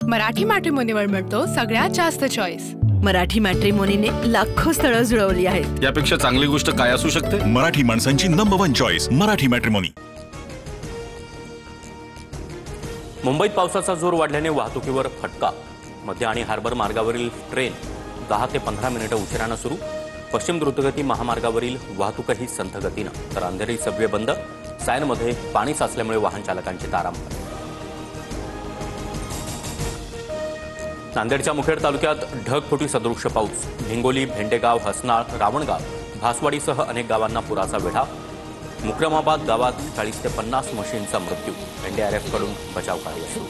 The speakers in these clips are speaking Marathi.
मराठी मॅट्रिमोनीवर मिळतो सगळ्यात जास्त चॉईस। मराठी मॅट्रिमोनीने लाखो स्थळं जुळवली आहेत। यापेक्षा चांगली गोष्ट काय असू शकते? मराठी माणसांची नंबर 1 चॉईस मराठी मॅट्रिमोनी। मुंबईत पावसाचा जोर वाढल्याने वाहतुकीवर फटका। मध्य आणि हार्बर मार्गावरील ट्रेन 10 ते 15 मिनिटं उशिराने सुरू। पश्चिम द्रुतगती महामार्गावरील वाहतूकही संथ गतीनं, तर अंधेरी सबवे बंद। सायनमध्ये पाणी साचल्यामुळे वाहन चालकांची तारांबळ। नांदेडच्या मुखेड तालुक्यात ढगफुटी सदृश्य पाऊस। हिंगोली, भेंडेगाव, हसनाळ, रावणगाव, भासवाडीसह अनेक गावांना पुराचा वेढा। मुक्रमाबाद गावात 40 ते 50 म्हशींचा मृत्यू। एनडीआरएफकडून बचाव कार्य सुरू।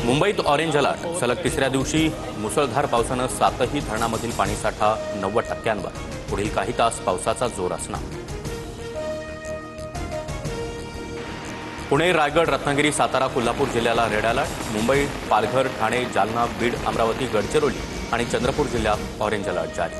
मुंबईत ऑरेंज अलर्ट। सलग तिसऱ्या दिवशी मुसळधार पावसानं 7ही धरणामधील पाणीसाठा 90%वर। पुढील काही तास पावसाचा जोर असणार। पुणे, रायगड, रत्नागिरी, सातारा, कोल्हापूर जिल्ह्याला रेड अलर्ट। मुंबई, पालघर, ठाणे, जालना, बीड, अमरावती, गडचिरोली आणि चंद्रपूर जिल्ह्यात ऑरेंज अलर्ट जारी।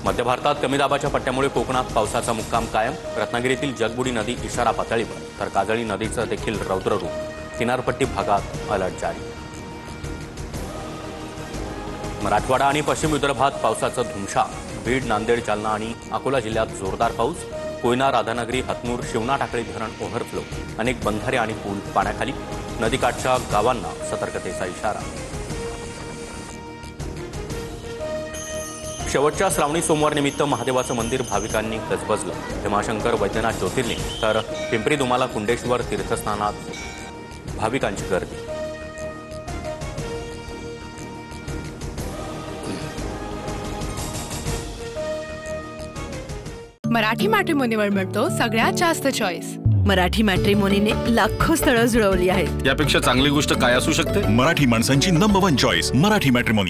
मध्य भारतात कमी दाबाच्या पट्ट्यामुळे कोकणात पावसाचा मुक्काम कायम। रत्नागिरीतील जगबुडी नदी इशारा पातळीवर, तर काजळी नदीचं देखील रौद्ररूप। किनारपट्टी भागात अलर्ट जारी। मराठवाडा आणि पश्चिम विदर्भात पावसाचं धुमशान। बीड, नांदेड, जालना आणि अकोला जिल्ह्यात जोरदार पाऊस। कोयना, राधानगरी, हतनूर, शिवना टाकळी धरण ओव्हरफ्लो। अनेक बंधारे आणि पूल पाण्याखाली। नदीकाठच्या गावांना सतर्कतेचा इशारा। शेवटच्या श्रावणी सोमवार निमित्त महादेवाचं मंदिर भाविकांनी गजबजलं। भीमाशंकर, वैद्यनाथ ज्योतिर्लिंग, तर पिंपरी दुमाला, कुंडेश्वर तीर्थस्नानात भाविकांची गर्दी। मराठी मॅट्रिमोनीवर मिळतो सगळ्यात जास्त चॉईस। मराठी मॅट्रिमोनीने लाखो स्थळं जुळवली आहेत। यापेक्षा चांगली गोष्ट काय असू शकते? मराठी माणसांची नंबर 1 चॉईस मराठी मॅट्रिमोनी।